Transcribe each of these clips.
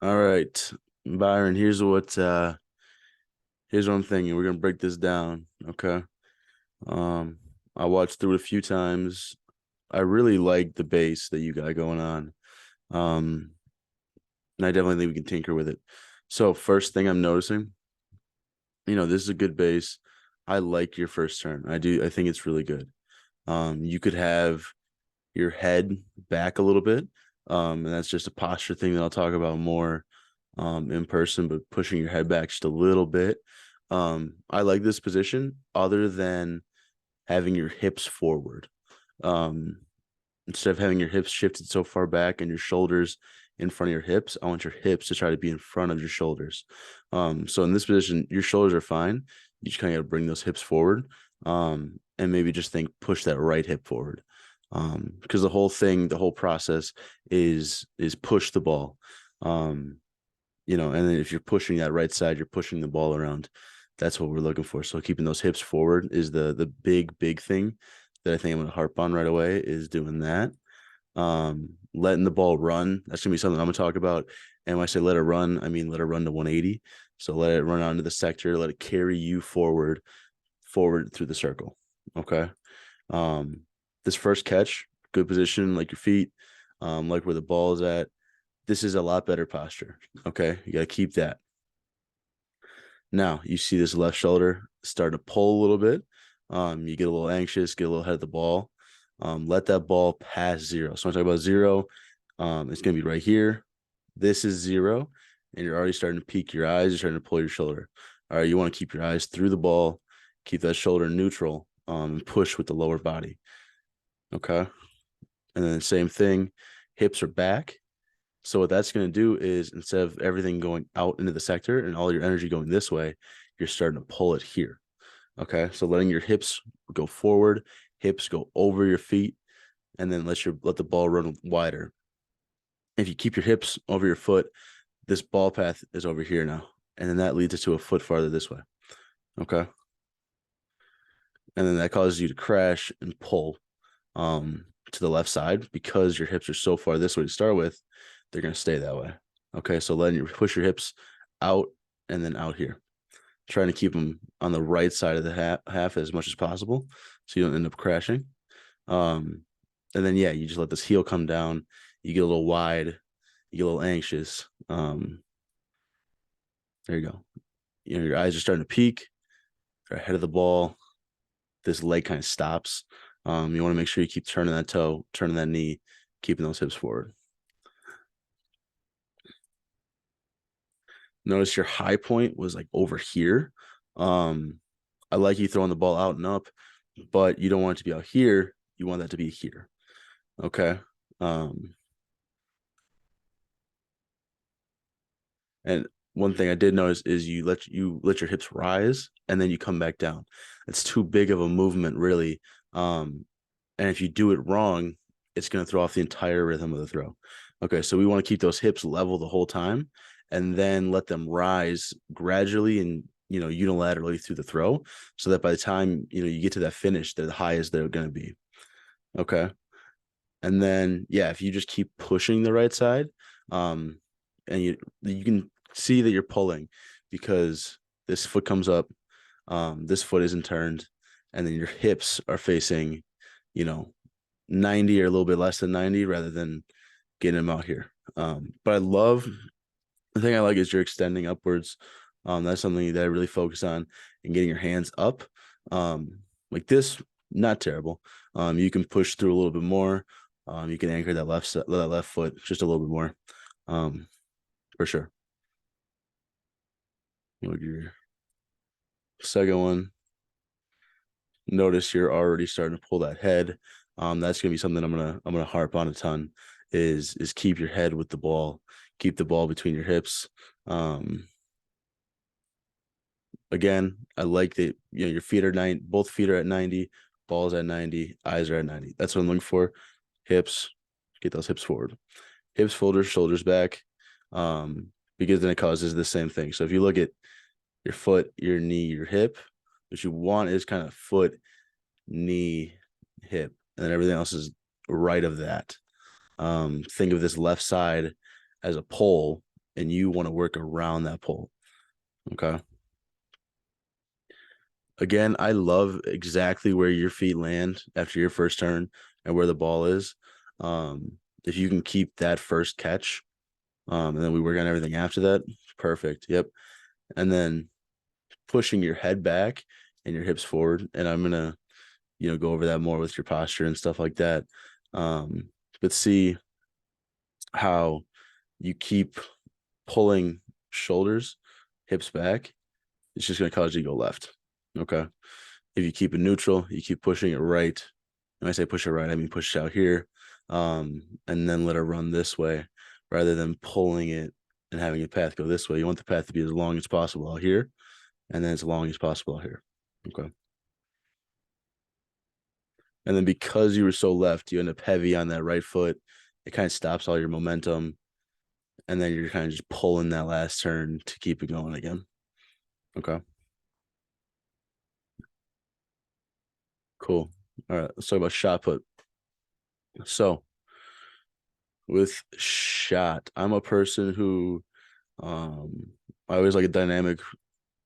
All right, Byron, here's what I'm thinking. We're gonna break this down, okay? Um, I watched through it a few times. I really like the base that you got going on. Um, and I definitely think we can tinker with it. So first thing I'm noticing, this is a good base. I like your first turn. I do. I think it's really good. You could have your head back a little bit. And that's just a posture thing that I'll talk about more in person, but pushing your head back just a little bit. I like this position other than having your hips forward. Um, Instead of having your hips shifted so far back and your shoulders in front of your hips, I want your hips to try to be in front of your shoulders. So in this position, your shoulders are fine. You just kind of got to bring those hips forward. And maybe just think push that right hip forward. Because the whole thing, the whole process is push the ball. And then if you're pushing that right side, you're pushing the ball around. That's what we're looking for. So keeping those hips forward is the big thing that I think I'm going to harp on right away is doing that. Letting the ball run. That's gonna be something I'm gonna talk about. And when I say let it run, I mean let it run to 180. So let it run onto the sector, let it carry you forward through the circle. Okay. Um, this first catch, good position, like your feet, like where the ball is at. This is a lot better posture. Okay. You gotta keep that. Now you see this left shoulder start to pull a little bit. You get a little anxious, get a little ahead of the ball. Let that ball pass zero. So when I talk about zero, it's going to be right here. This is zero, and you're already starting to peek your eyes. You're starting to pull your shoulder. All right, you want to keep your eyes through the ball, keep that shoulder neutral, and push with the lower body. Okay, and then same thing, hips are back. So what that's going to do is instead of everything going out into the sector and all your energy going this way, you're starting to pull it here. Okay, so letting your hips go forward, hips go over your feet, and then let the ball run wider. If you keep your hips over your foot, this ball path is over here now, and then that leads us to a foot farther this way. Okay, and then that causes you to crash and pull to the left side because your hips are so far this way to start with. They're going to stay that way. Okay, so letting you push your hips out and then out here, trying to keep them on the right side of the half as much as possible so you don't end up crashing. Um, and then, yeah, you just let this heel come down. You get a little wide, you get a little anxious. There you go. Your eyes are starting to peak. They're ahead of the ball. This leg kind of stops. You want to make sure you keep turning that toe, turning that knee, keeping those hips forward. Notice your high point was like over here. Um, I like you throwing the ball out and up, but you don't want it to be out here. You want that to be here. Okay. Um, and one thing I did notice is you let your hips rise and then you come back down. It's too big of a movement, really. And if you do it wrong, it's going to throw off the entire rhythm of the throw. Okay, so we want to keep those hips level the whole time and then let them rise gradually and unilaterally through the throw so that by the time you get to that finish, they're the highest they're going to be. Okay. And then yeah, if you just keep pushing the right side, um, and you can see that you're pulling because this foot comes up, this foot isn't turned, and then your hips are facing, you know, 90 or a little bit less than 90 rather than getting them out here. But I love the thing I like is you're extending upwards. That's something that I really focus on and getting your hands up. Like this, not terrible. You can push through a little bit more. You can anchor that left foot just a little bit more. For sure. Look your second one. Notice you're already starting to pull that head. That's gonna be something I'm gonna harp on a ton. Is keep your head with the ball, keep the ball between your hips. Um, Again, I like that your feet are both feet are at 90, balls at 90, eyes are at 90. That's what I'm looking for. Hips, get those hips forward. Hips forward, shoulders back. Because then it causes the same thing. So if you look at your foot, your knee, your hip, what you want is kind of foot, knee, hip, and then everything else is right of that. Think of this left side as a pole, and you want to work around that pole. Okay. Again, I love exactly where your feet land after your first turn and where the ball is. If you can keep that first catch, and then we work on everything after that, perfect. Yep. And then pushing your head back and your hips forward. And I'm gonna, go over that more with your posture and stuff like that. But see how you keep pulling shoulders, hips back, it's just gonna cause you to go left. Okay. If you keep it neutral, you keep pushing it right. When I say push it right, I mean push it out here, and then let it run this way rather than pulling it and having the path go this way. You want the path to be as long as possible out here, and then as long as possible out here. Okay. And then because you were so left, you end up heavy on that right foot. It kind of stops all your momentum. And then you're kind of just pulling that last turn to keep it going again. Okay. Cool. All right. Let's talk about shot put. So with shot, I'm a person who I always like a dynamic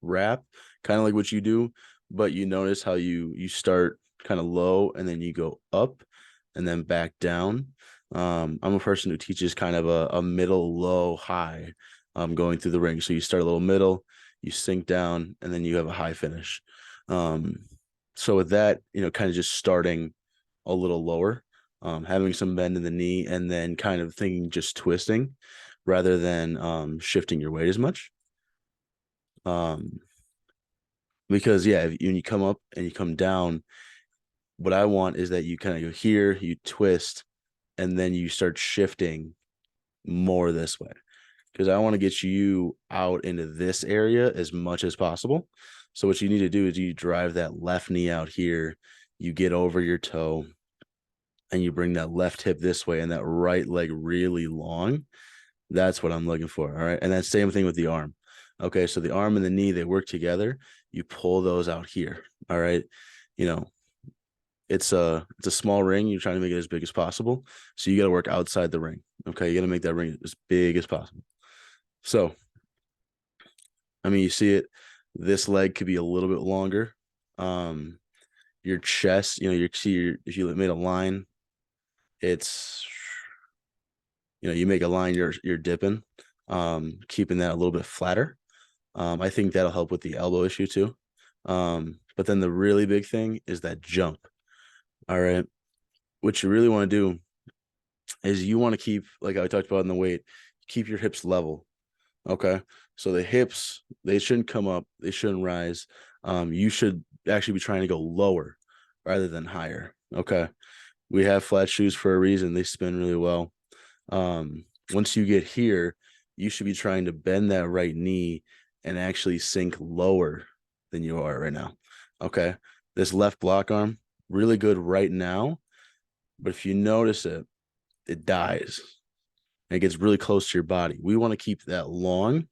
wrap, kind of like what you do, but you notice how you start kind of low and then you go up and then back down. I'm a person who teaches kind of a middle, low, high, going through the ring. So you start a little middle, you sink down, and then you have a high finish. Um, so with that, kind of just starting a little lower, having some bend in the knee, and then kind of thinking just twisting rather than shifting your weight as much. Because yeah, when you come up and you come down, what I want is that you kind of go here, you twist, and then you start shifting more this way. Because I want to get you out into this area as much as possible. So what you need to do is you drive that left knee out here, you get over your toe, and you bring that left hip this way and that right leg really long. That's what I'm looking for. All right. And that same thing with the arm. Okay. So the arm and the knee, they work together. You pull those out here. All right. You know, it's a small ring. You're trying to make it as big as possible. So you got to work outside the ring. Okay. You got to make that ring as big as possible. So, I mean, you see it, this leg could be a little bit longer. Your chest, if you made a line, it's, you make a line, you're dipping, keeping that a little bit flatter. I think that'll help with the elbow issue too. But then the really big thing is that jump. All right. What you really want to do is you want to keep, like I talked about in the weight, keep your hips level. Okay. So the hips, they shouldn't come up, they shouldn't rise. You should actually be trying to go lower rather than higher. Okay. We have flat shoes for a reason. They spin really well. Once you get here, you should be trying to bend that right knee and actually sink lower than you are right now. Okay. This left block arm, really good right now. But if you notice it, it dies and it gets really close to your body. We want to keep that long.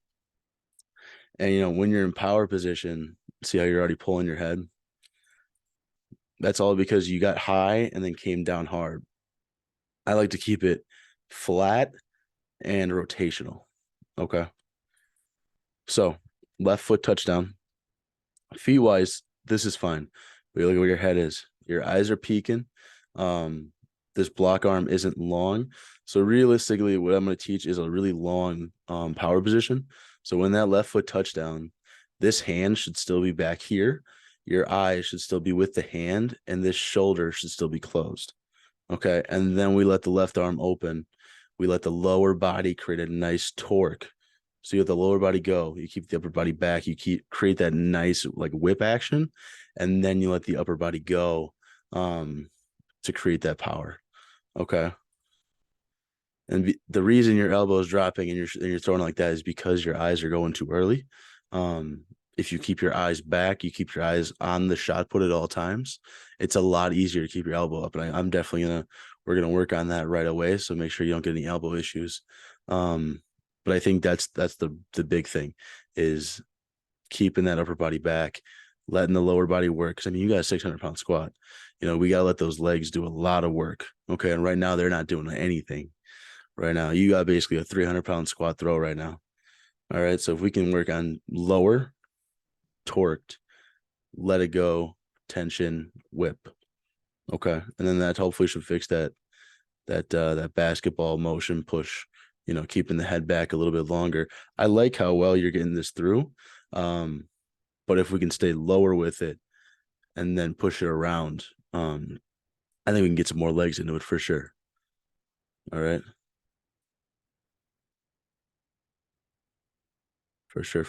And, when you're in power position, see how you're already pulling your head? That's all because you got high and then came down hard. I like to keep it flat and rotational. Okay. So left foot touchdown. Feet wise, this is fine. But look at where your head is. Your eyes are peaking. This block arm isn't long. So realistically, what I'm going to teach is a really long power position. So when that left foot touchdown, this hand should still be back here. Your eyes should still be with the hand, and this shoulder should still be closed. Okay. And then we let the left arm open. We let the lower body create a nice torque. So you let the lower body go. You keep the upper body back. You create that nice like whip action, and then you let the upper body go to create that power. Okay. And the reason your elbow is dropping and you're throwing like that is because your eyes are going too early. If you keep your eyes back, you keep your eyes on the shot put at all times, it's a lot easier to keep your elbow up. And I'm definitely we're gonna work on that right away. So make sure you don't get any elbow issues. But I think that's the big thing is keeping that upper body back, letting the lower body work. Because I mean, you got a 600-pound squat. We got to let those legs do a lot of work. Okay. And right now they're not doing anything. right now. You got basically a 300-pound squat throw right now. All right. So if we can work on lower, torqued, let it go, tension, whip. Okay. And then that hopefully should fix that basketball motion push, keeping the head back a little bit longer. I like how well you're getting this through. But if we can stay lower with it and then push it around, I think we can get some more legs into it for sure. All right. For sure.